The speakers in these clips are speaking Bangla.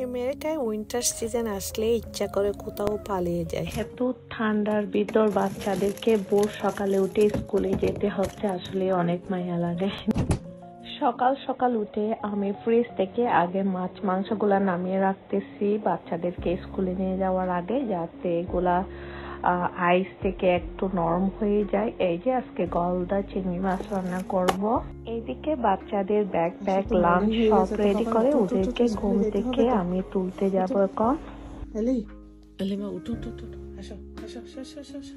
আমেরিকায় উইন্টার সিজন আসলে ইচ্ছা করে কোথাও পালিয়ে যায়। এত ঠান্ডার ভিতর বাচ্চাদেরকে ভোর সকালে উঠে স্কুলে যেতে হচ্ছে, আসলে অনেক মায়া লাগে। সকাল সকাল উঠে আমি ফ্রিজ থেকে আগে মাছ মাংসগুলা নামিয়ে রাখতেছি বাচ্চাদেরকে স্কুলে নিয়ে যাওয়ার আগে, যাতে এগুলা আইস থেকে একটু নরম হয়ে যায়। এই যে আজকে গলদা চিংড়ি মাছ রান্না করব। এইদিকে বাচ্চাদের ব্যাগ লাঞ্চ সব রেডি করে ওদেরকে ঘুম থেকে আমি তুলতে যাব এখন। এলিমা উঠো উঠো উঠো, আসো আসো আসো আসো আসো আসো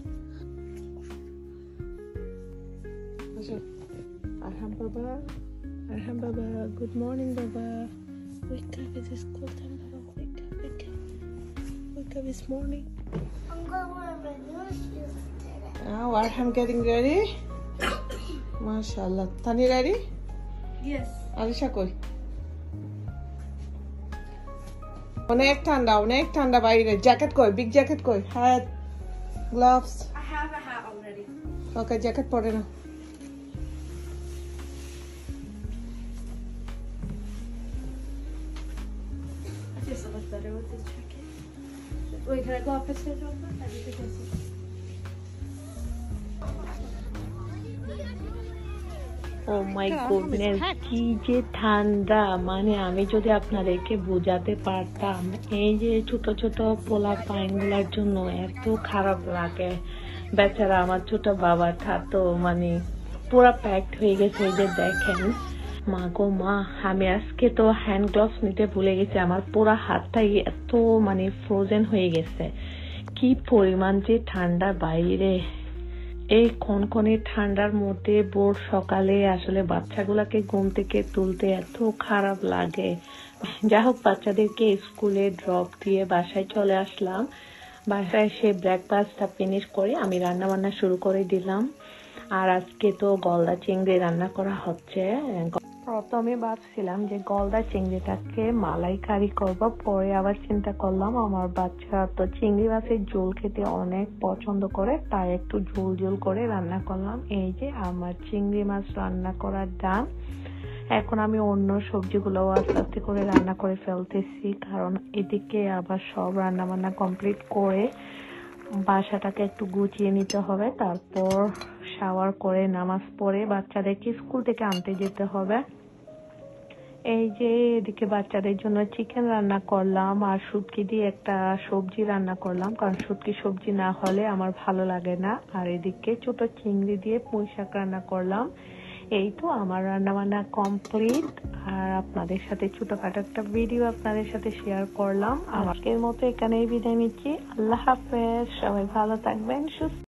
আসো। আরহাম বাবা, গুড মর্নিং বাবা। Wake up, it is school time baba. Wake up, wake up, it's morning. I'm going to wear my new shoes today. Now Arham getting ready. MashaAllah. Tani ready? Yes. Alisha koi? অনেক ঠান্ডা বাইরে। জ্যাকেট কই? বিগ জ্যাকেট কই? Hat, gloves. I have a hat already. Okay, jacket পরে না। I feel so much better with this jacket. Wait, can I go upstairs real quick? I need to get some. Oh my goodness, কি যে ঠান্ডা! মানে আমি যদি আপনাদেরকে বোঝাতে পারতাম, এই যে ছোট ছোট পোলা পাইনগুলার জন্য এত খারাপ লাগে। বেচারা আমার ছোট বাবাটা তো মানে পুরো প্যাকড হয়ে গেছে। এই যে দেখেন, মা গো মা, আমি আজকে তো হ্যান্ড গ্লাভস নিতে ভুলে গেছি। আমার পুরো হাতটাই এত মানে ফ্রোজেন হয়ে গেছে। কি পরিমাণ যে ঠান্ডা বাইরে! এই কনকনে ঠান্ডার মধ্যে ভোর সকালে আসলে বাচ্চাগুলাকে ঘুম থেকে তুলতে এত খারাপ লাগে। যা হোক, বাচ্চাদেরকে স্কুলে ড্রপ দিয়ে বাসায় চলে আসলাম। বাসায় এসে ব্রেকফাস্টটা ফিনিশ করে আমি রান্না বান্না শুরু করে দিলাম। আর আজকে তো গলদা চিংড়ি রান্না করা হচ্ছে। প্রথমে ভাবছিলাম যে গলদা চিংড়িটাকে মালাইকারি করব, পরে আবার চিন্তা করলাম আমার বাচ্চা তো চিংড়ি মাছের ঝোল খেতে অনেক পছন্দ করে, তাই একটু ঝোল ঝোল করে রান্না করলাম। এই যে আমার চিংড়ি মাছ রান্না করার ডান। এখন আমি অন্য সবজিগুলো আস্তে আস্তে করে রান্না করে ফেলতেছি, কারণ এদিকে আবার সব রান্না বান্না কমপ্লিট করে বাসাটাকে একটু গুছিয়ে নিতে হবে। তারপর শাওয়ার করে নামাজ পড়ে বাচ্চাদেরকে স্কুল থেকে আনতে যেতে হবে। এই যে এদিকে বাচ্চাদের জন্য চিকেন রান্না করলাম আর শুটকি দিয়ে একটা সবজি রান্না করলাম, কারণ শুটকি সবজি না হলে আমার ভালো লাগে না। আর এদিকে ছোট চিংড়ি দিয়ে পুঁই শাক রান্না করলাম। এই তো আমার রান্না বান্না কমপ্লিট। আর আপনাদের সাথে ছোটখাটো একটা ভিডিও আপনাদের সাথে শেয়ার করলাম। আজকের মতো এখানেই বিদায় নিচ্ছি। আল্লাহ হাফেজ, সবাই ভালো থাকবেন, সুস্থ